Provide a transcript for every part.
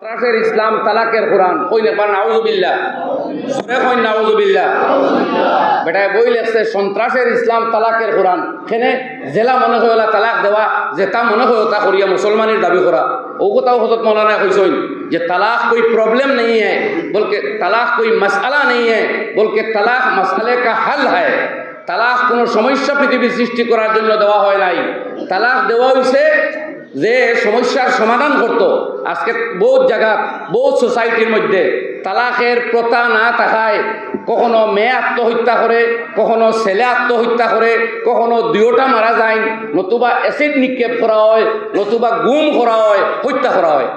সন্ত্রাসের ইসলাম তালাকের কোরআন কই না পান নাউজুবিল্লাহ সরে কই নাউজুবিল্লাহ বেটায় বই লেখছে সন্ত্রাসের ইসলাম তালাকের কোরআন খেনে জেলা মনে হইলা তালাক দেওয়া যে তা মনে হয় তা করিয়া মুসলমানের দাবি করা ও কথাও হজরত মৌলানা কইছেন যে तलाक कोई प्रॉब्लम नहीं है बल्कि तलाक कोई मसला नहीं है बल्कि तलाक मसले का हल है तलाक কোনো সমস্যা পৃথিবীর সৃষ্টি করার জন্য দেওয়া হয় নাই তালাক দেওয়া হইছে যে সমস্যার সমাধান করত আজকে বহুত জায়গা বহুত সোসাইটির মধ্যে তালাকের প্রথা না থাকায় কখনো মেয়ে আত্মহত্যা করে কখনো ছেলে আত্মহত্যা করে কখনো দুয়োটা মারা যায় নতুবা অ্যাসিড নিক্ষেপ করা হয় নতুবা গুম করা হয় হত্যা করা হয়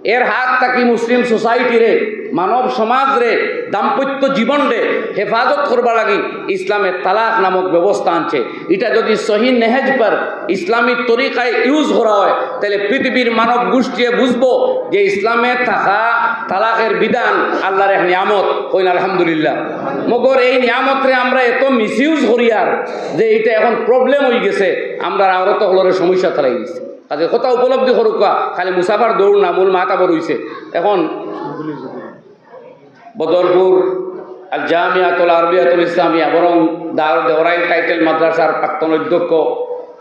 এর হাত থাকি মুসলিম সোসাইটি রে মানব সমাজ রে দাম্পত্য জীবন রে হেফাজত করবার লাগি ইসলামে তালাক নামক ব্যবস্থা আনছে এটা যদি সহি নেহেজ পর ইসলামী তরিকায় ইউজ করা হয় তাহলে পৃথিবীর মানব গোষ্ঠী বুঝবো যে ইসলামে থাকা তালাকের বিধান আল্লাহর এক নিয়ামত কইন আলহামদুলিল্লাহ মগর এই নিয়ামতরে আমরা এত মিসইউজ করি আর যে এটা এখন প্রবলেম হয়ে গেছে আমরা আরো তো হলরে সমস্যা চালাই গেছে কাজে কথা উপলব্ধি করুকা খালি মুসাফার দৌড় না মূল মাথা বড় হইছে এখন বদরপুর আল জামিয়াতুল আরবিয়াতুল ইসলামিয়া বরং দারুল দেওরাইন টাইটেল মাদ্রাসার প্রাক্তন অধ্যক্ষ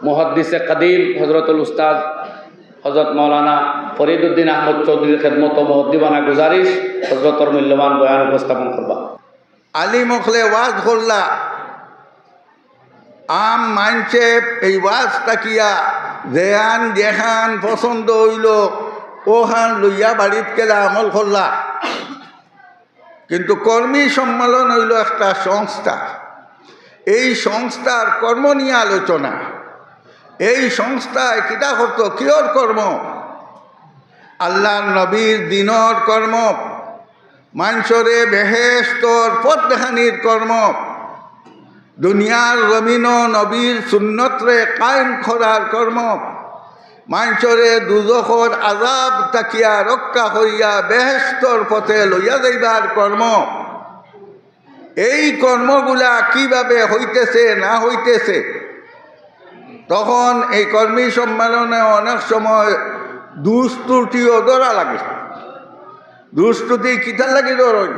মুহাদ্দিসে কাদিম হজরতুল উস্তাদ হজরত মৌলানা ফরিদুদ্দিন আহমদ চৌধুরীর খেদমত ও মহদ্দিবানা গুজারিশ হজরতর মূল্যবান বয়ান উপস্থাপন করবা আলী মখলে ওয়াজ করলা আম মানছে এই ওয়াজ তাকিয়া যেহান যেখান পছন্দ হইল ওখান লইয়া বাড়িত গেলা আমল করলা কিন্তু কর্মী সম্মেলন হইল একটা সংস্থা এই সংস্থার কর্ম নিয়ে আলোচনা এই সংস্থায় কিতা করতো কিয়র কর্ম আল্লাহর নবীর দিনর কর্ম মানুষরে বেহেশতর পথ দেখানির কর্ম দুনিয়ার জমিন নবীর সুন্নতরে কায়েম করার কর্ম মানুষরে দুজখর আজাব তাকিয়া রক্ষা করিয়া বেহেশতর পথে লইয়া যাইবার কর্ম এই কর্মগুলা কিভাবে হইতেছে না হইতেছে তখন এই কর্মী সম্মেলনে অনেক সময় দুষ্ত্রুটিও ধরা লাগে দুষ্ত্রুটি কিতার লাগে ধরুন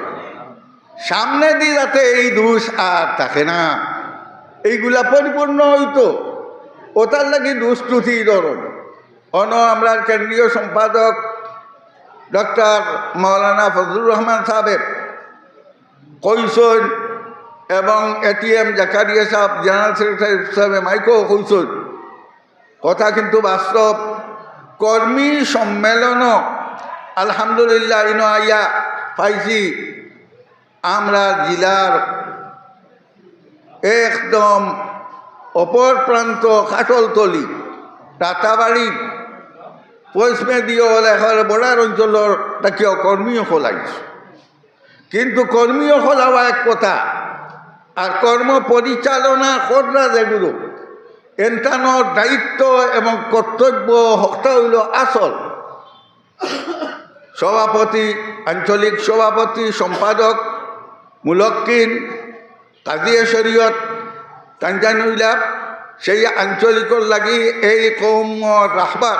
সামনে দিয়ে যাতে এই দোষ আর থাকে না এইগুলা পরিপূর্ণ হইতো ওটার লাগে দুষ্ত্রুটি ধরুন আমরা কেন্দ্রীয় সম্পাদক ডক্টর মৌলানা ফজলুর রহমান সাহেব কইসন এবং এটিএম জাকারিয়া সাহেব জেনারেল সেক্রেটারি সাহেব মাইকও কইসন কথা কিন্তু বাস্তব কর্মী সম্মেলনও আলহামদুলিল্লাহ ইনো আইয়া পাইছি আমরা জেলার একদম অপর প্রান্ত কাটলতলি টাটাবাড়ি পশ্চিমে দিয়ে হলে এখানে বর্ডার অঞ্চলের তাকেও কর্মীও খোলাইছে কিন্তু কর্মীও খোলাওয়া এক কথা আর কর্ম পরিচালনা করা যেগুলো এন্টানোর দায়িত্ব এবং কর্তব্য হকটা হইল আসল সভাপতি আঞ্চলিক সভাপতি সম্পাদক মুলক্কিন কাজিয়ে শরীয়ত তানজানুইলা সেই আঞ্চলিকর লাগি এই কৌমর রাখবার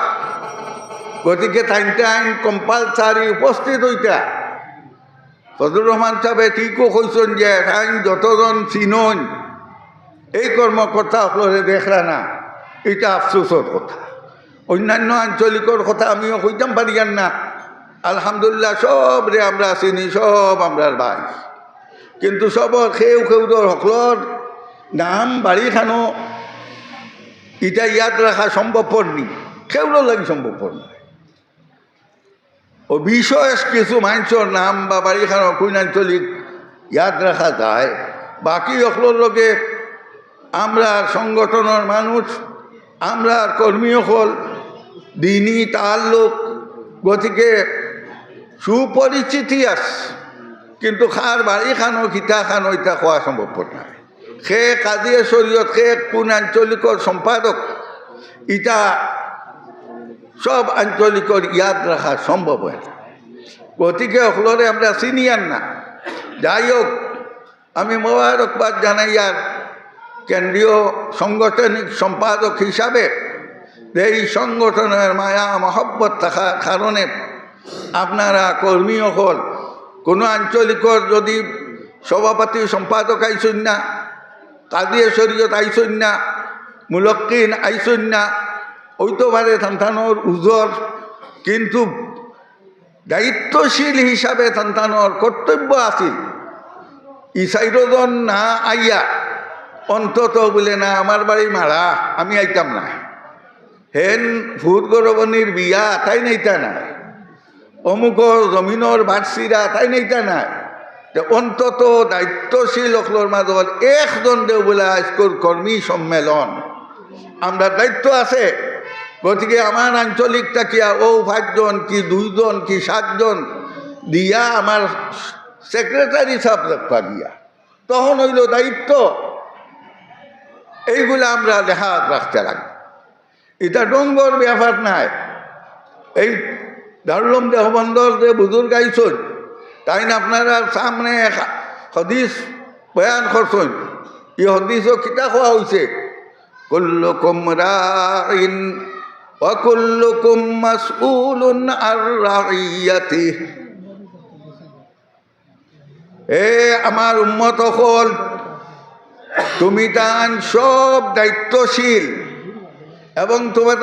গতিকে টাইম কম্পালসারি উপস্থিত হইতা ফজলুর রহমান সাহেব ঠিকও কইছেন যে টাইম যতজন চিনন এই কর্মকর্তা সকলে দেখলা না এটা আফসোসের কথা অন্যান্য আঞ্চলিকর কথা আমিও কইতাম পারিয়ান না আলহামদুলিল্লাহ সব রে আমরা চিনি সব আমরার ভাই কিন্তু সবর খেউ খেউদর সকলর নাম বাড়ি খানো এটা ইয়াদ রাখা সম্ভবপর নি খেউলো লাগি সম্ভবপর নয় ও বিশেষ কিছু মানুষের নাম বা বাড়ি খানো কোন আঞ্চলিক ইয়াদ রাখা যায় বাকি সকলের লগে আমরা সংগঠনের মানুষ আমরা কর্মী সকল দিনই তাল্লুক গতিকে সুপরিচিতি আছে কিন্তু খার বাড়ি খানো খিতা খানো এটা খোয়া সম্ভবপর নয় সে কাজিয়ে শরীয়ত সে কোন আঞ্চলিকর সম্পাদক ইটা সব আঞ্চলিকর ইয়াদ রাখা সম্ভব হয় গতিকে সকলরে আমরা চিনিয়ান না যাই হোক আমি মোবারকবাদ জানাই আর কেন্দ্রীয় সাংগঠনিক সম্পাদক হিসাবে এই সংগঠনের মায়া মহব্বত থাকার কারণে আপনারা কর্মী হল কোনো আঞ্চলিকর যদি সভাপতি সম্পাদক আইসুন না, কাজী শরীয়ত আইসুন না, মুলক্কিন আইসুন না, ওইতো পারে সন্তানোর উজর, কিন্তু দায়িত্বশীল হিসাবে সন্তানোর কর্তব্য আছিল ইসাইরজন না আইয়া অন্তত বলে না আমার বাড়ি মারা আমি আইতাম না, হেন ভূত গরবনির বিয়া তাই নাইতা না, অমুক জমিনের বাড়ছিরা তাই নাইতা না, অন্তত দায়িত্বশীল অকলর মাজত একজন দেও বলে আজকের কর্মী সম্মেলন আমরা দায়িত্ব আছে। গতিকে আমার আঞ্চলিক তাকিয়া ও 5 জন কি 2 জন কি 7 জন দিয়া আমার সেক্রেটারি সাহেব রাখা দিয়া তখন হইল দায়িত্ব। এইগুলো আমরা দেখা রাখতে লাগবে, এটা ডঙ্গর ব্যাপার নাই। এই দারুলম দেহবন্দর যে বুজুর্গ আইসন তাই না আপনারা সামনে হদিস বয়ান করছেন, এই হদিসও কিতা খোয়া হয়েছে কুল্লুকুম রাইন ওয়া কুল্লুকুম মাসউলুন আর রাইয়াতিহি। এ আমার উম্মত হল তুমি তান সব দায়িত্বশীল এবং তোমার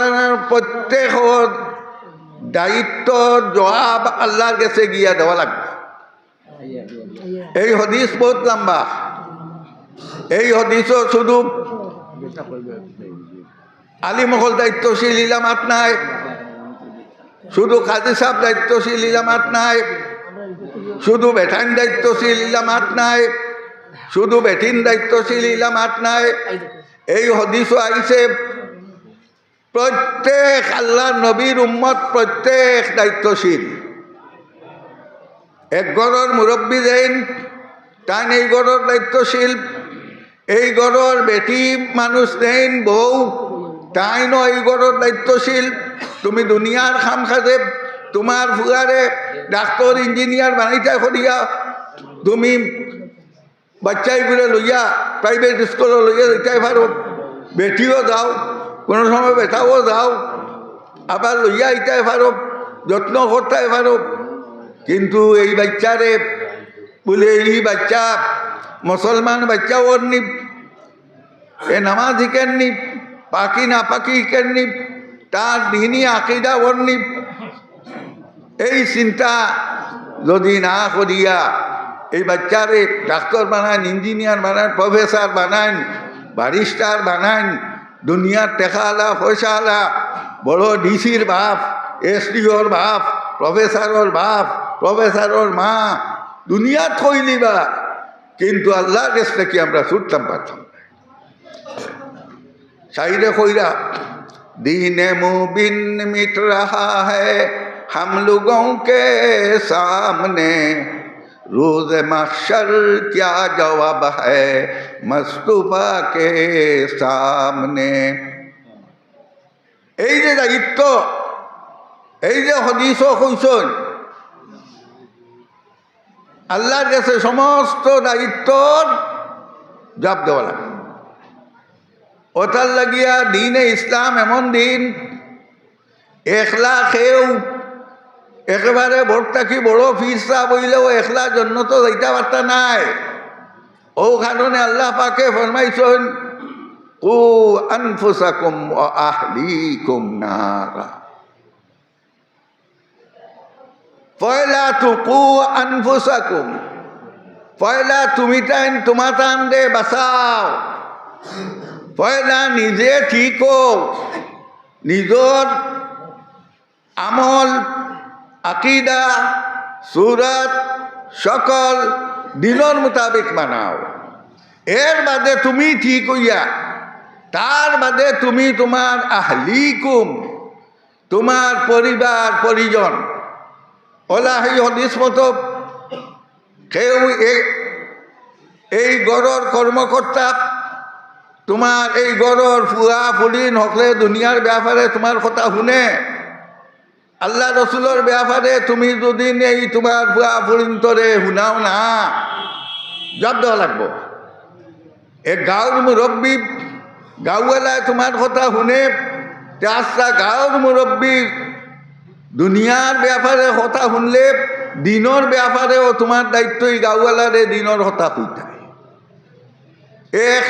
প্রত্যেক দায়িত্ব জবাব আল্লাহর কাছে গিয়া দেওয়া লাগবে। এই হদিস বহুত লম্বা, এই হদিসও শুধু আলিমহল দায়িত্বশীল ইলামাত নাই, শুধু কাজী সাহেব দায়িত্বশীল ইলামাত নাই, শুধু বেঠান দায়িত্বশীল ইলামাত নাই, শুধু বেঠিন দায়িত্বশীল ইলামাত নাই। এই হদিসও আইছে প্রত্যেক আল্লাহ নবীর উম্মত প্রত্যেক দায়িত্বশীল। এক ঘরের মুরব্বী দেন তান এই ঘরের দায়িত্বশীল, এই ঘরের বেটি মানুষ দেন বউ তাই নয় এই ঘরের দায়িত্বশীল। তুমি দুনিয়ার খাম খাজে তোমার ফুয়ারে ডাক্তার ইঞ্জিনিয়ার বানাইতে করিয়া তুমি বাচ্চাইগুলো লইয়া প্রাইভেট স্কুলে লইয়া যেতে পারো, বেটিও যাও, কোনো সময় বেটাও যাও, আবার লইয়া আইতে পারো, যত্ন করতে পারো। কিন্তু এই বাচ্চারে বলে এই বাচ্চা মুসলমান বাচ্চা ওর নি, এ নামাজ শিখেননি, পাকি না পাকি শিখেননি, তার দিনী আকিদা ওর নি, এই চিন্তা যদি না করিয়া এই বাচ্চারে ডাক্তার বানান, ইঞ্জিনিয়ার বানান, প্রফেসর বানান, ব্যারিস্টার বানান, দুনিয়ার টেকালা পয়সাওয়ালা বড় ডিসির বাপ, এসডিওর বাপ, প্রফেসরের বাপ, প্রফেসরের মা দুনিয়া থইলিবা, কিন্তু আল্লাহর কাছে কি আমরা ছুটতাম পারতাম। শাইরে কইরা दीने मुबिन मिट रहा है हम लोगों के सामने, रोज महशर क्या जवाब है मुस्तफा के सामने। এই যে দায়িত্ব, এই যে হদিস কইসন আল্লাহর কাছে সমস্ত দায়িত্বর জবাব দেওয়া লাগে। ওটার লাগিয়া দিনে ইসলাম এমন দিন একলা খেয়েও একেবারে ভোটটা কি বড় ফিরসা বইলেও একলা জন্য তো যাইতে পারতা নাই। ও কারণে আল্লাহ পাকে ফরমাইছেন কু আনফুসাকুম ওয়া আহলিকুম নারা, পয়লা তুকু আনফুসাকুম, পয়লা তুমি টাইম তোমার টান দে বাঁচাও, পয়লা নিজে ঠিক হোক, নিজর আমল আকিদা সুরত সকল দিনের মোতাবেক মানাও, এর বাদে তুমি ঠিক হইয়া তার বাদে তুমি তোমার আহলিকুম তোমার পরিবার পরিজন ওলা এই হদিস মতো কেউ এই গড়র কর্মকর্তা তোমার এই গড়র ফুয়া ফুলিন হকলে দুনিয়ার ব্যাপারে তোমার কথা শুনে, আল্লাহ রসুলের ব্যাপারে তুমি যদি এই তোমার ফুয়া ফুলিন তরে শুনাও না, জবাব দেওয়া লাগবো। এক গাঁৱৰ মুৰব্বী গাঁওয়ালায় তোমার কথা শুনে, আচ্ছা গাঁৱৰ মুরব্বী দুনিয়ার ব্যাপারে কথা শুনলে দিনের ব্যাপারেও তোমার দায়িত্ব এই গাঁওয়ালারে দিনের কথা কইতে এক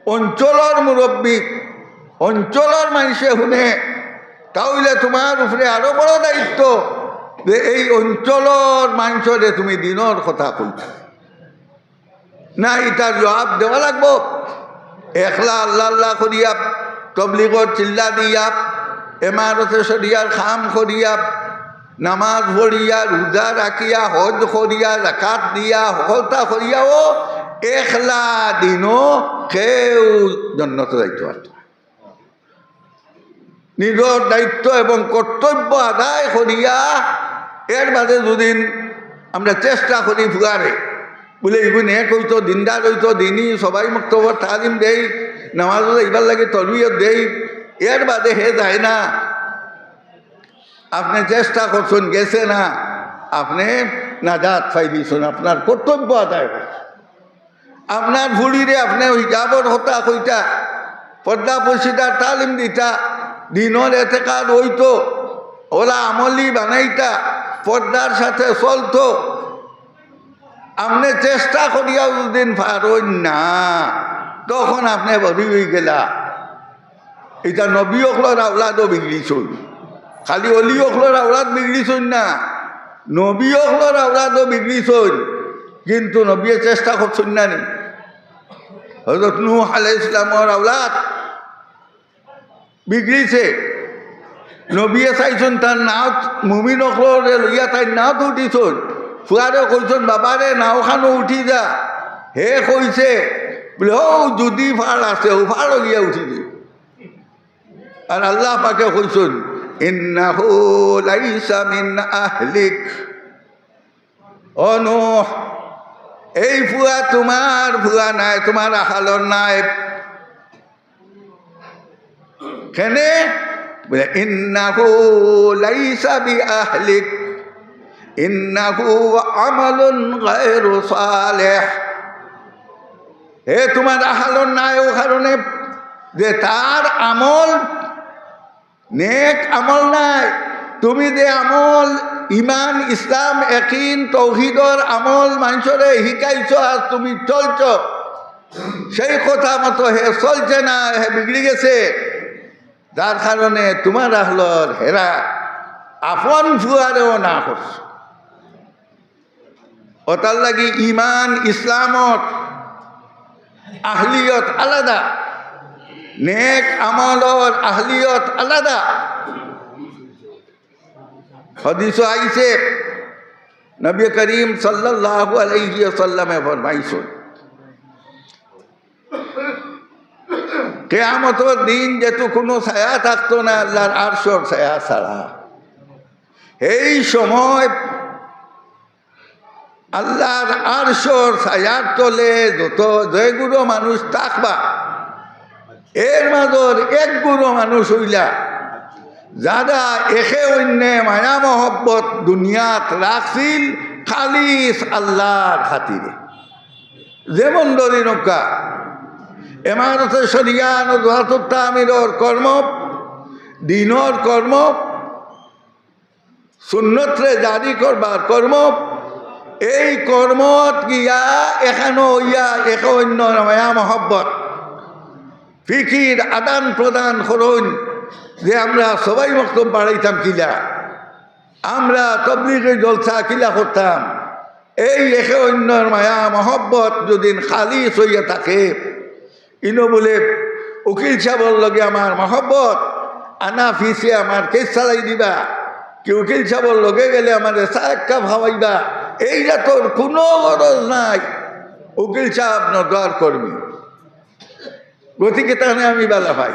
অঞ্চলের মুরব্বী অঞ্চলের মানুষে শুনে তাহলে তোমার উপরে আরো বড় দায়িত্ব যে এই অঞ্চলের মানুষরে তুমি দিনের কথা কইতে না এটার জবাব দেওয়া লাগবো একলা আল্লাহ আল্লাহ করিয়া তবলিগর চিল্লা দিয়া এমারতে শরিয়ার খাম করিয়া নামাজ পড়িয়া রোজা রাখিয়া হজ করিয়া জাকাত দিয়া হলতা করিয়াও একলা দিনও কেউ জন্নত যাইতে পারত নিজের দায়িত্ব এবং কর্তব্য আদায় করিয়া এর বাদে দুদিন আমরা চেষ্টা করি ফুগারে বলে এগুন এক হইতো দিনদার হইতো দিনই সবাই মক্তবর তালিম দেই নামাজ এইবার লাগে তরবিয়ত দেই এর বাদে হে যায় না আপনি চেষ্টা করছেন গেছে না আপনি নাজাত পাইলিছেন আপনার কর্তব্য আদায় করছেন আপনার ভুড়িরে আপনি হিজাবর হতা কইটা পর্দা পরিষিদার তালিম দিতা দিনের এতেকার হইতো ওরা আমলি বানাইতা পর্দার সাথে চলতো আপনি চেষ্টা করিয়া দুদিন পারেন না তখন আপনি বড়ি হয়ে গেলা এটা নবী অখলর আওলাদও বিগড়িছই খালি অলি অখলর আওলাদ বিগড়িছই না নবী অখলর আওলাদও বিগড়িছই কিন্তু নবীয়ে চেষ্টা করছেন না নি হযরত নূহ আলাইহিস সালামের আওলাদ বিগড়িছে নবীয়ে চাইছেন তার নাও মুমিন অখলরে লইয়া তাই নাও তো উঠিছন ফুয়ারে কইছেন বাবারে নাওখানো উঠি যা হে কইছে বলে ও যদি ফাড় আছে ও ফাড় গিয়া উঠি দে আর আল্লাহ পাকে কইছেন ইন্নাহু লাইসা মিন আহলিক ও নূহ এই ফুয়া তোমার ফুয়া নাই তোমার আহালর নাই কেনে বলে ইন্নাহু লাইসা বি আহলিক ইন্নাহু আমালুন গায়রু সালেহ হে তোমার আহালর নাই ও কারণে যে তার আমল নেক আমল নাই তুমি যে আমল ইমান ইসলাম একিন তৌহিদর আমল মানুষরে শিকাইছ আর তুমি চলছ সেই কথা মতো হে চলছে না হে বিগড়ি গেছে যার কারণে তোমার আহলর হেরা আপন ফুয়ারেও না করছ ওটার লাগি ইমান ইসলামত আহলিয়ত আলাদা নেক আমলর আহলিয়ত আলাদা হাদিস আইছে নবী করিম সাল্লাল্লাহু আলাইহি ওয়াসাল্লামে ফরমাইছেন কিয়ামতের দিন যেহেতু কোনো ছায়া থাকতো না আল্লাহর আরশের ছায়া ছাড়া এই সময় আল্লাহর আরশের ছায়ার তলে যত যেগুলো মানুষ থাকবা এর মাজর এক গুরু মানুষ হইলা যারা একে অন্যে মায়া মহব্বত দুনিয়াত রাখছিল খালিস আল্লাহর খাতিরে যেমন ধরি নৌকা এমারতে শরিয়ান ও তামিরর কর্ম দিনর কর্ম সুন্নতরে জারি করবার কর্ম এই কর্মত গিয়া এখানো ইয়া একে অন্য মায়া মহব্বত ফিকির আদান প্রদান করুন যে আমরা সবাই মক্তব বাড়াইতাম কিলা আমরা তবলিগের জলসা কিলা করতাম এই একে অন্যর মায়া মহব্বত যদি খালিস হইয়া থাকে ইনো বলে উকিল সাহেবর লগে আমার মহব্বত আনা ফিসে আমার কেস চালাই দিবা কি উকিল সাহেবর লগে গেলে আমার চাক্কা ভাবাইবা এইটা তোর কোনো গরজ নাই উকিল সাহেব নজর করবি গতিকে তাহলে আমি বেলা পাই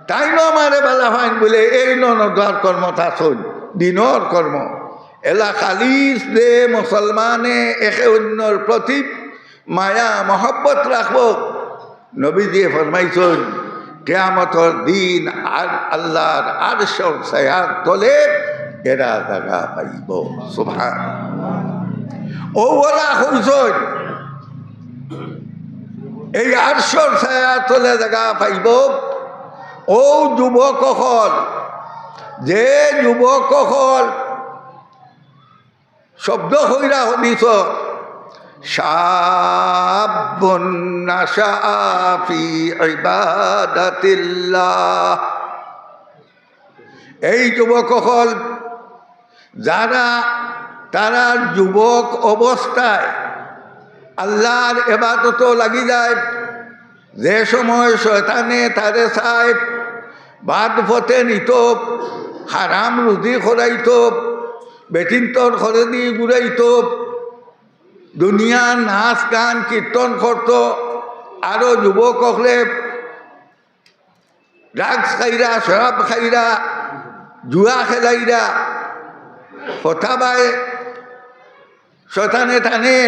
তাই ন আমারে বেলা পাইন বলে এই নজর কর্ম তা শোন দিনর কর্ম এলা খালিস দে মুসলমানে একে অন্যর প্রতি মায়া মহব্বত রাখব নবীজি ফরমাইছেন কিয়ামতের দিন আর আল্লাহর আরশের ছায়ার তলে এরা জায়গা পাইব সুবহান ও ওলা হইছেন এই আরশের ছায়ার তলে জায়গা পাইব ও যুবক হল যে যুবক হল শব্দ হইরা হদিস শাবুন নাশা ফি ইবাদাতিল্লাহ, এই যুবক হল যারা তারা যুবক অবস্থায় আল্লাহর ইবাদত লাগি যায়। যে সময় শয়তানে তারে চায় বাদ পথে নিত, হারাম রুজি খরাইত, বেটিন্তর খরে দিয়ে ঘুরাইত, দুনিয়া নাচ গান কীর্তন করত, আরো যুবক হলে ড্রাগস খাইরা, শরাব খাইরা, জুয়া খেলাইরা, কথা বায় শয়তানে টানে।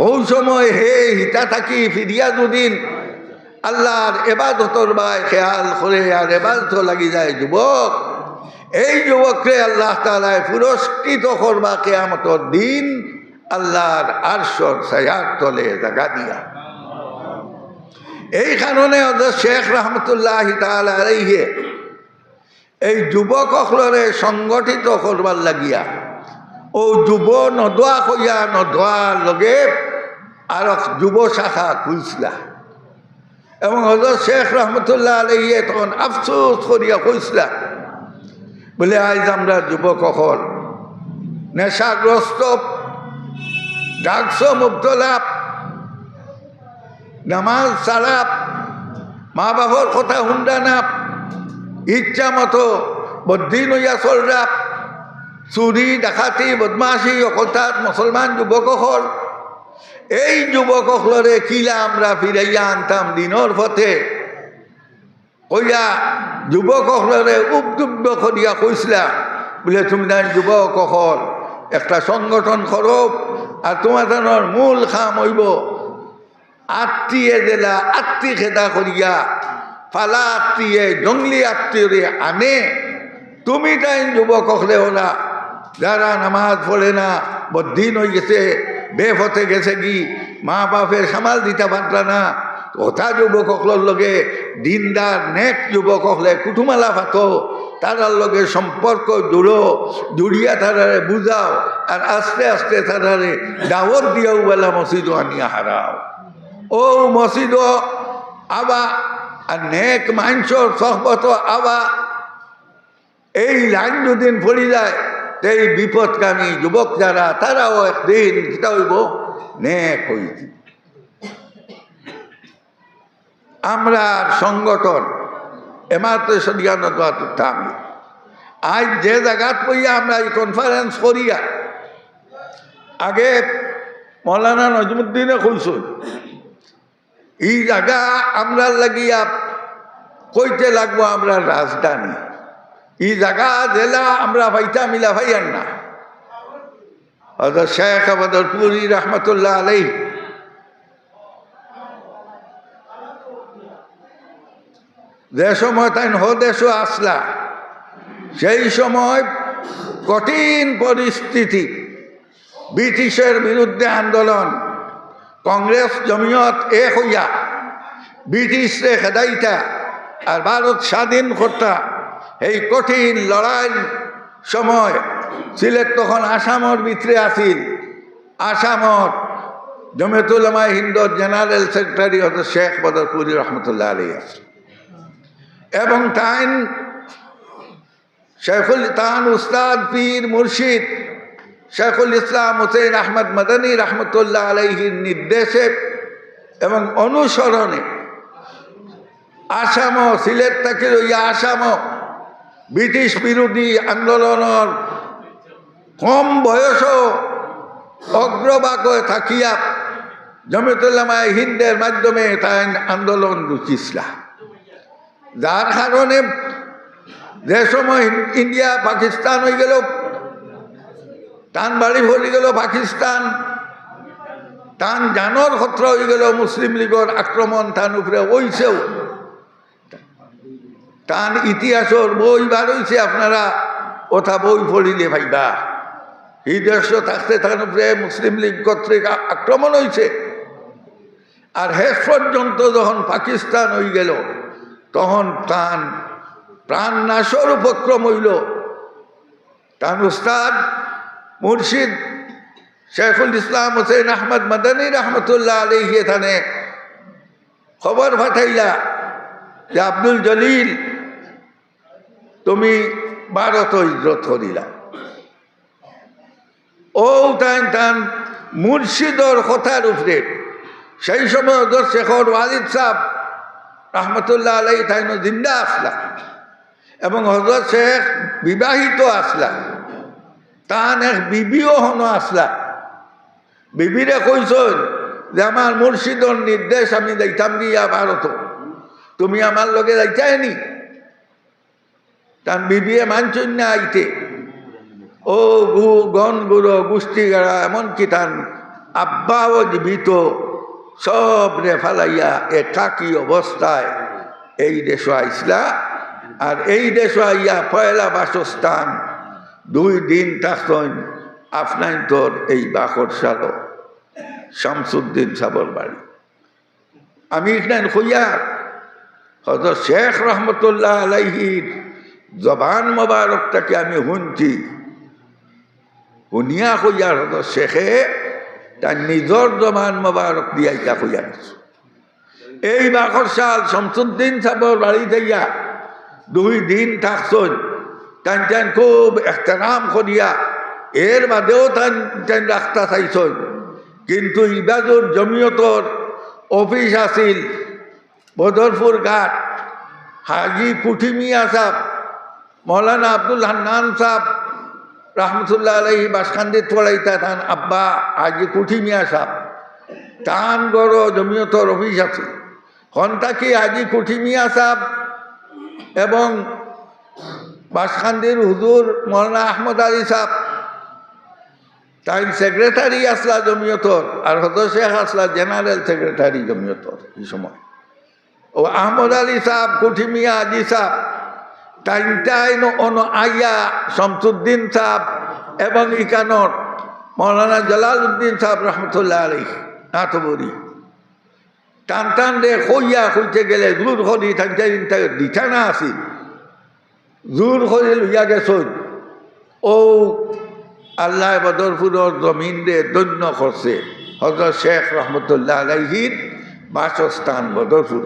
ওই সময় হে হিতা থাকি ফিরিয়া দুদিন আল্লাহর এবাদতর বাই খেয়াল করে আর এবাদত লাগি যায় যুবক, এই যুবককে আল্লাহ তাআলা পুরস্কৃত করবা কিয়ামতের দিন আল্লাহর আরশের ছায়ার তলে জায়গা দিয়া। এই কারণে হযরত শেখ রহমতুল্লাহ তাআলা আলাইহি এই যুবক সকলরে সংগঠিত করবার লাগিয়া ও যুব নদোয়া কইয়া নদোয়ার লগে আর যুব শাখা খুলছিলা। এবং হযরত শেখ রহমতুল্লাহ আলাইহি তখন আফসোস করিয়া কইছিলা বলে আজ আমরা যুবক সকল নেশাগ্রস্ত, ড্রাগস মুবতলা, নামাজ ছাড়া, মা বাবার কথা শুনরা না, ইচ্ছা মতো বদ্দিন হইয়া চলরা, চুরি ডাকাতি বদমাশি অকলতার মুসলমান যুবক সকল, এই যুবক সকলরে কিলা আমরা ফিরাইয়া আনতাম দিনের পথে কইয়া যুবক সকলরে উদ্বুদ্ধ করিয়া কইছিলা বলে তুমি না যুবক সকল একটা সংগঠন করো, আর তোমাদের মূল খাম হইব আত্মীয় জেলা আত্মী খেদা করিয়া ফালা আত্মীয় জঙ্গলি আত্মীয়রে আনে। তুমি তাই যুবক হলে ওরা যারা নামাজ পড়ে না, বদ্দিন হয়ে গেছে, বেপথে গেছে, কি মা বাপের সামাল দিতে পারলা না, ওটা যুবক সকলের লগে দিনদার নেক যুবক হলে কুটুমালা ফাতো, তারার লগে সম্পর্ক জুড়িয়া তারারে বুঝাও, আর আস্তে আস্তে তারারে দাওয়াত দিয়াও বেলা মসজিদ আনিয়া হারাও। ও মসজিদ আবা আর নেক মানুষের সহবত আবা, এই লাইন দুদিন পড়ি যায় এই বিপদকামী যুবক যারা তারাও একদিন কিতা হইব নেক হইব। আমরা সংগঠন এমাত্র সদিয়ানি আজ যে জায়গাত পইয়া আমরা এই কনফারেন্স করিয়া, আগে মৌলানা নজমুদ্দিনে কইসুন এই জায়গা আমরা লাগিয়া কইতে লাগবো আমরা রাজধানী, এই জায়গা জেলা আমরা ভাইটা মিলা ভাইয়ার না। হযরত শেখ আবদরপুরি রহমতুল্লাহ আলাইহি যে সময় তাই হদেশও আসলা, সেই সময় কঠিন পরিস্থিতি, ব্রিটিশের বিরুদ্ধে আন্দোলন, কংগ্রেস জমিয়ত এক হইয়া ব্রিটিশরে খেদাইতা আর ভারত স্বাধীন করতা। এই কঠিন লড়াইয়ের সময় সিলেট তখন আসামর ভিতরে আসিল। আসামর জমিয়ত উলামা হিন্দর জেনারেল সেক্রেটারি হতো শেখ বদরপুরি রহমতুল্লাহ আলাইহি, এবং তান উস্তাদ পীর মুর্শিদ শেখুল ইসলাম হুসেইন আহমদ মদনী রহমতুল্লাহ আলাইহির নির্দেশে এবং অনুসরণে আসাম সিলেট থেকে লইয়া আসাম ব্রিটিশ বিরোধী আন্দোলনের কম বয়স অগ্রভাগ থাকিয়া জমিয়ত উলামা হিন্দের মাধ্যমে তাই আন্দোলন রুচিছিলা, যার কারণে যে সময় ইন্ডিয়া পাকিস্তান হয়ে গেল, টান বাড়ি হয়ে গেল পাকিস্তান, টান জানর খতরা হয়ে গেল, মুসলিম লীগের আক্রমণ টান উপরে হইছেও, টান ইতিহাসের বই বার হয়েছে, আপনারা ওটা বই পড়িলে ভাইবা এই দেশ থাকতে টান উপরে মুসলিম লীগ কর্তৃক আক্রমণ হয়েছে। আর শেষ পর্যন্ত যখন পাকিস্তান হয়ে গেল তখন টান প্রাণ নাশের উপক্রম হইল। তার উস্তাদ মুর্শিদ শেখুল ইসলাম হুসেন আহমদ মাদানী রহমতুল্লাহ আলাইহি থানে খবর পাঠাইলা যে আব্দুল জলিল তুমি ভারত হিজরত করিলা। ও টান মুর্শিদর কথার উপরে সেই সময় হজরত শেখর ওয়ালিদ সাহেব রহমতুল্লাহ আলাইহি তাইন জিন্দা আসলা এবং হজরত শেখ বিবাহিত আসলা, তান এক বিবিও হন আসলা। বিবিরে কইসন যে আমার মুর্শিদর নির্দেশ আমি যাইতাম গিয়া ভারত, তুমি আমার লগে যাইতাইনি? তার বিবিয়ে মানছেন না আইতে। ও গণ গুরু গোষ্ঠী গাড়া এমনকি তার আব্বাও জীবিত, সব রে ফালাইয়া একাকী অবস্থায় এই দেশ আইসলা। আর এই দেশ আইয়া পয়লা বাসস্থান 2 দিন থাকতেন আপনার তোর এই বাকরশাল শামসুদ্দিন সাবর বাড়ি। আমি এখানে হইয়া হজরত শেখ রহমতুল্লাহ আলাইহির জবান মোবারকটাকে আমি শুনছি, শুনিয়া হইয়া হজরত শেখে তার নিজর জবান মোবারক দিয়াইতা হইয়া গেছে। এই বাকরশাল শামসুদ্দিন সাবর বাড়ি যাইয়া 2 দিন থাকছেন। টান খুব এহতেরাম করিয়া এর বাদেও টান রাখতে চাইছেন, কিন্তু ইবাদুর জমিয়তর অফিস আছিল বদরপুর ঘাট। হাজি কুঠি মিয়া সাহ, মৌলানা আব্দুল হান্নান সাহ রহমতুল্লাহ আলাইহি বাসখান্দিত পড়াইতা তান আব্বা হাজি কুঠি মিয়া সাহ, তান গড় জমিয়তর অফিস আছে। হন্তাকি হাজি কুঠি মিয়া সাহ এবং বাসখান্দির হুজুর মৌলানা আহমদ আলী সাহ তাই সেক্রেটারি আসলা জমিয়তর, আর হজরত শেখ আসলা জেনারেল সেক্রেটারি জমিয়তর এই সময়। ও আহমদ আলী সাহ, কুঠি মিয়া আজি সাহ তাইন অন আইয়া শামসুদ্দিন সাহ এবং ইকানর মৌলানা জালাল উদ্দিন সাহ রহমতুল্লাহ আলাইহি নাথবরি টান রে হইয়া হইতে গেলে দূর করি দিঠা না আসি জোর করে লইয়া গেছেন। ও আল্লাহ বদরপুরের জমিন রে ধন্য করছে হজরত শেখ রহমতুল্লাহ আলাইহির বাসস্থান বদরপুর।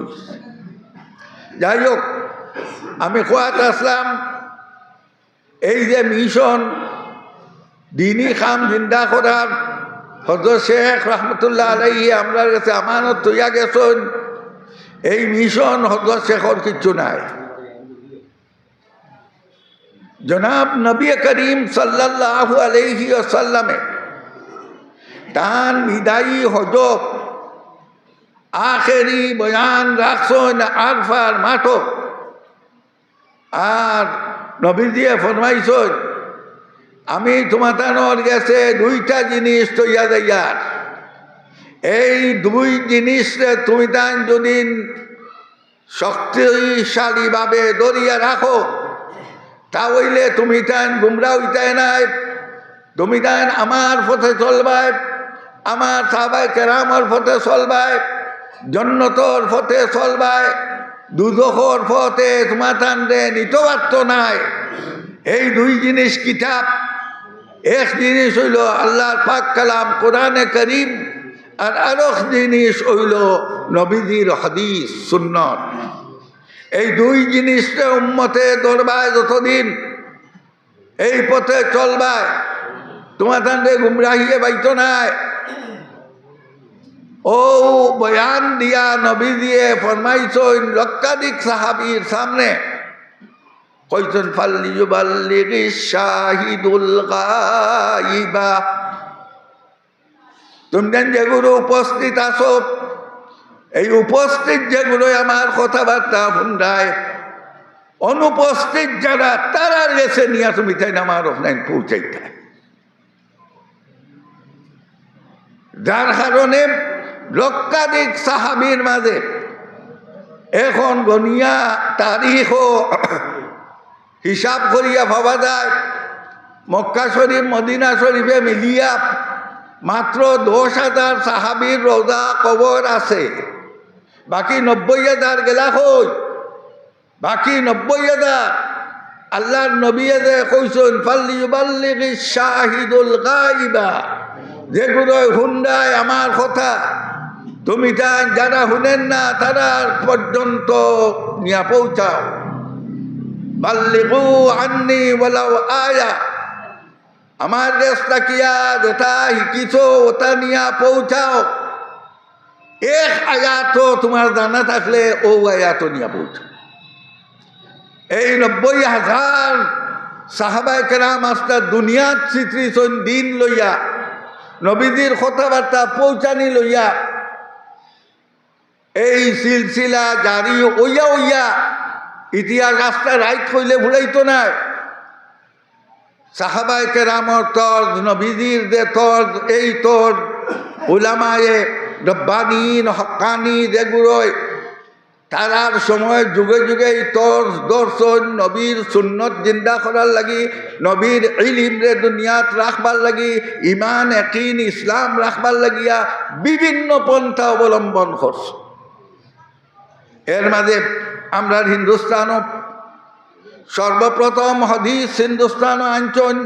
যাই হোক, আমি কোয়াত আসলাম এই যে মিশন দিনী খাম জিন্দা করার হজরত শেখ রহমতুল্লাহ আলাইহি আমরা কাছে আমানত তৈয়া গেছেন। এই মিশন হজরত শেখর কিচ্ছু নাই। জনাব নবী করিম সাল্লাল্লাহু আলাইহি ওয়াসাল্লামে তান বিদায়ী হজব আখেরি বয়ান রাখছেন আরফার মাঠো। আর নবীজিয়ে ফরমাইছেন আমি তোমাদের গেছে 2টা জিনিস তৈয়া যাইয়ার, এই 2 জিনিসে তুমি তান যদি শক্তিশালীভাবে ধরিয়া রাখো তাহলে তুমি তান গুমরা হইতাই নাই, তুমি তান আমার পথে চলবাই, আমার সাহাবায়ে কেরামর পথে চলবাই, জন্নতর পথে চলবাই, দুজখর পথে তোমার তান রে নিতে পারত নাই। এই 2 জিনিস কিতাব, এক জিনিস হইল আল্লাহর পাক কালাম কোরআনে করিম, আর আরেক জিনিস হইল নবীজির হাদিস সুন্নত। এই 2 জিনিসটা উম্মতে ধরবায় যতদিন এই পথে চলবায় তোমার তান্ডে গুমরাহিয়ে বাইত নাই। ও বয়ান দিয়া নবী দিয়ে ফরমাইছেন লক্ষাধিক সাহাবীর সামনে কইছেন ফালিয়ুবাল্লিগিশ শাহিদুল গায়বা, তোমরা যেগুলো উপস্থিত আছো এই উপস্থিত যেগুলো আমার কথাবার্তা শুনরায়, অনুপস্থিত যারা তারা গেছে নিয়ে তুমি তাই আমার ওখানে পৌঁছাইতে, যার কারণে লক্ষাধিক সাহাবীর মাঝে এখন গনিয়া তারিখ ও হিসাব করিয়া ভাবা যায় মক্কা শরীফ মদিনা শরীফে মিলিয়া মাত্র 10,000 সাহাবীর রোজা কবর আছে। বাকি 90,000 গেলা কই? বাকি 90,000 আল্লাহর নবী যে কইছেন ফাল্লিয়ুবাল্লিগিশ শাহিদুল গায়বা, যেগুলো হুন্ডায় আমার কথা তুমি তা যারা শুনেন না তারা পর্যন্ত নিয়ে পৌঁছাও। বাল্লিগু আন্নি ওয়ালাউ আয়া, আমার দেশ তাকিয়া যেটা শিকিছো ওটা নিয়ে পৌঁছাও। এক আয়াত তোমার জানা থাকলে ও আয়াত নিয়ে পৌঁছাও। এই 90,000 সাহাবায়ে কেরাম আস্তা দুনিয়াত চিত্রিছন দিন লইয়া, নবীজির কথাবার্তা পৌঁছানি লইয়া। এই সিলসিলা জারি ওইয়া ওইয়া ইতিহাস রাস্তা রাইট হইলে ভুলাইতো না। সাহাবায়ে কেরামর তর্জ, নবীজির যে তর্জ, এই তর্জ উলামায়ে রব্বানীন হক্কানি যেগুলোয় তারার সময় যুগে যুগে এই তর্জ দর্শন নবীর সুন্নত জিন্দা করার লাগি, নবীর ইলম রে দুনিয়াত রাখবার লাগি, ইমান ইয়াকিন ইসলাম রাখবার লাগিয়া বিভিন্ন পন্থা অবলম্বন করছে। এর মাঝে আমরা হিন্দুস্তান সর্বপ্রথম হদিস হিন্দুস্তান আঞ্চল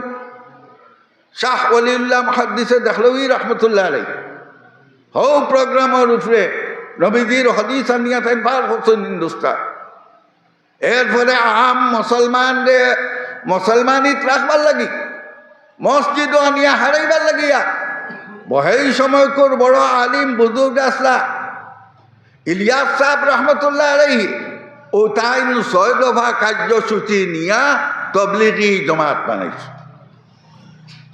শাহ ওলিউল্লাহ মুহাদ্দিসে দেহলভী রহমতুল্লাহ আলাইহি হৌ প্রোগ্রামের উপরে নবীজির হদিস আনিয়া তাই বার করছেন হিন্দুস্তান। এরপরে আম মুসলমানরে মুসলমানিত রাখবার লাগি, মসজিদও আনিয়া হারাইবার লাগিয়া বহেই সময়কর বড় আলিম বুজুর্গ আসলা ইলিয়াস সাহেব রহমতুল্লাহ আলাইহি ও তাই 6 দফা কার্যসূচি নিয়া তবলিগি জমাত বানাইছে।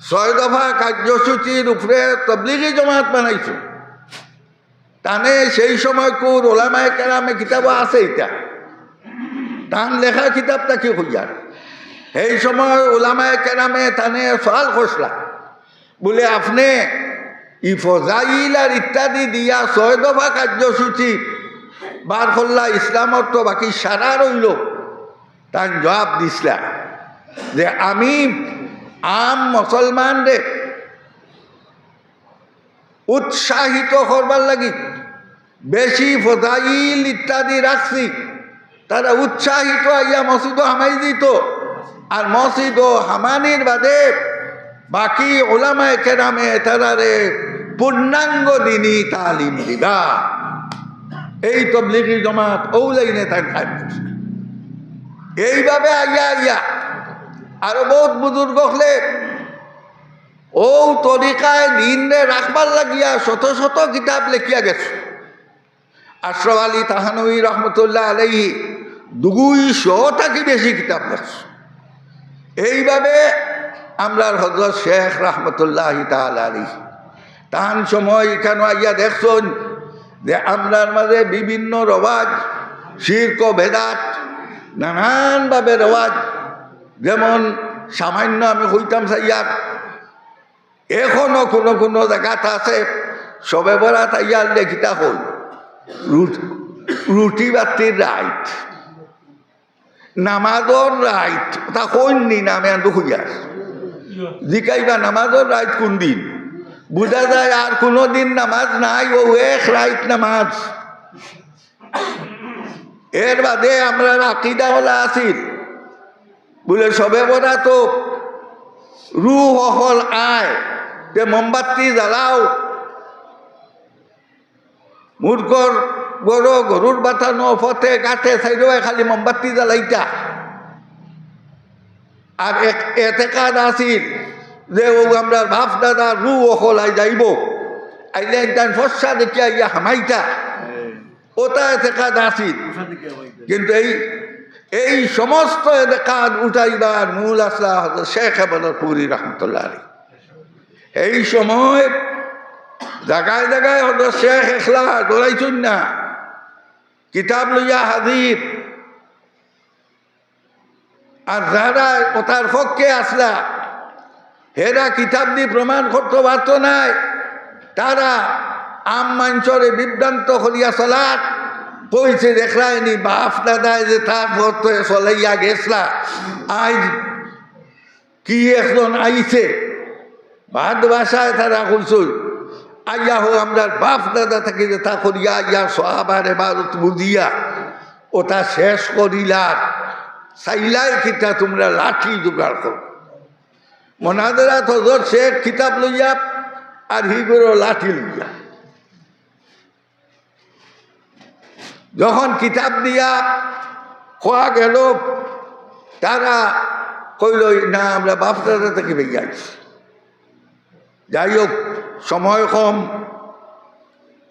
6 দফা কার্যসূচির উপরে তবলিগি জমাত বানাইছে। তানে সেই সময়কর ওলামায়ে কেরামে কিতাব আছে, এটা তান লেখা কিতাবটা কি হইয়ার। এই সময় ওলামায়ে কেরামে তানে সওয়াল করছলা, বলে আপনি ই ফজাইল আর ইত্যাদি দিয়া 6 দফা কার্যসূচি বার করলা, ইসলামর তো বাকি সারা রইল। তার জবাব দিসলা যে আমি আম মুসলমানরে উৎসাহিত করবার লাগি বেশি ফজাইল ইত্যাদি রাখছি, তারা উৎসাহিত আইয়া মসজিদও হামাই দিত। আর মসজিদও হামানির বাদে বাকি ওলামায়ে কেরামে তারারে পূর্ণাঙ্গ দিনী তালিম দিবা। এই তবলিগি জমাত ও লাইনে তাই কাজ করছে। এইভাবে আইয়া আইয়া আরো বহুত বুজুর্গ হলে ও তরিকায় দিনে রাখবার লাগিয়া শত শত কিতাব লেখিয়া গেছে। আশরাফ আলী থানভী রহমতুল্লাহ আলাইহি 200 কি বেশি কিতাব লেখছে। এইভাবে আমরা হযরত শেখ রহমতুল্লাহ তাআলা আলাইহি তান সময় এখানে আইয়া দেখছেন যে আমরার মাঝে বিভিন্ন রওয়াজ, শিরক বেদাত, নানানভাবে রওয়াজ, যেমন সামান্য আমি হইতাম সাইয়ার এখনো কোনো কোনো জায়গাতে আছে সবে বরাত আইয়ার লেখিতা হল রুটি বাতির রাইট, নামাজর রাইট, তা কইনি না আমি আনতো হইয়ার জিকাইবা নামাজর রাইট কোন দিন, বুঝা যায় আর কোনো দিন নামাজ নাই, ও এক রাইট নামাজ। এর বাদে আমরা আকিদা হলা আসিল বলে সবে বরা তো রুহ হল আয় তে মোমবাতি জ্বালাও, মূর্খর গরু গরুর বাতানো ফতে কাঠে সাইডে খালি মোমবাতি জ্বালাইতা। আর এতে কাজ আসিল যে ও আমরা বাপ দাদা রু হলাই যাইব, আইলে তাই ফসা দেখিয়া ইয়া হামাইতা, ওটা এতে কাজ আসিল। কিন্তু এই সমস্ত কাজ উঠাইবার মূল আসলা শেখ বদরপুরি রহমতুল্লাহ আলাইহি। এই সময় জায়গায় জায়গায় হতো শেখ এখলা দৌড়াইছুন না, কিতাব লইয়া হাজির। আর যারা ওটার পক্ষে আসলা হেরা কিতাব দিয়ে প্রমাণ করতে পারত নাই, তারা আম মাঞ্চরে বিভ্রান্ত করিয়া চলার কইছে দেখলাইনি বাপ দাদায় যে তার ভর্তে চলাইয়া গেছলা, আজ কি এখন আইছে ভাত বাসায় তারা কইছিল আইয়া হো আমরা বাপ দাদা থেকে যে তা করিয়া আইয়া সাহাবার এবারত বুঝিয়া ওটা শেষ করিলার সাইলাই কিতা তোমরা লাঠি জোগাড় করো। মনাজারাত হজরত শেখ কিতাব লইয়া আর হিগুলো লাঠি লইয়া। যখন কিতাব দিয়া খোয়া গেল তারা কইল না আমরা বাপদাদা থেকে বেরিয়ে আছি। যাই হোক সময় কম,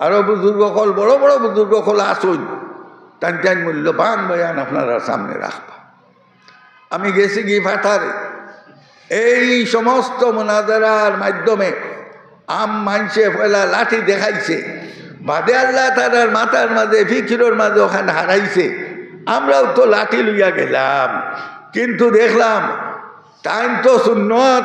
আরো বুজুর্গ কল বড় বড় বুজুর্গ কল আসুন, টান টান মূল্যবান বয়ান আপনারা সামনে রাখবা। আমি গেছি গি ফাটারে, এই সমস্ত মোনাজারার মাধ্যমে আম মানছে পয়লা লাঠি দেখাইছে, বাদে আল্লাহ তার মাথার মাঝে ফিকিরের মাঝে ওখানে হারাইছে। আমরাও তো লাঠি লইয়া গেলাম, কিন্তু দেখলাম টাইম তো সুন্নত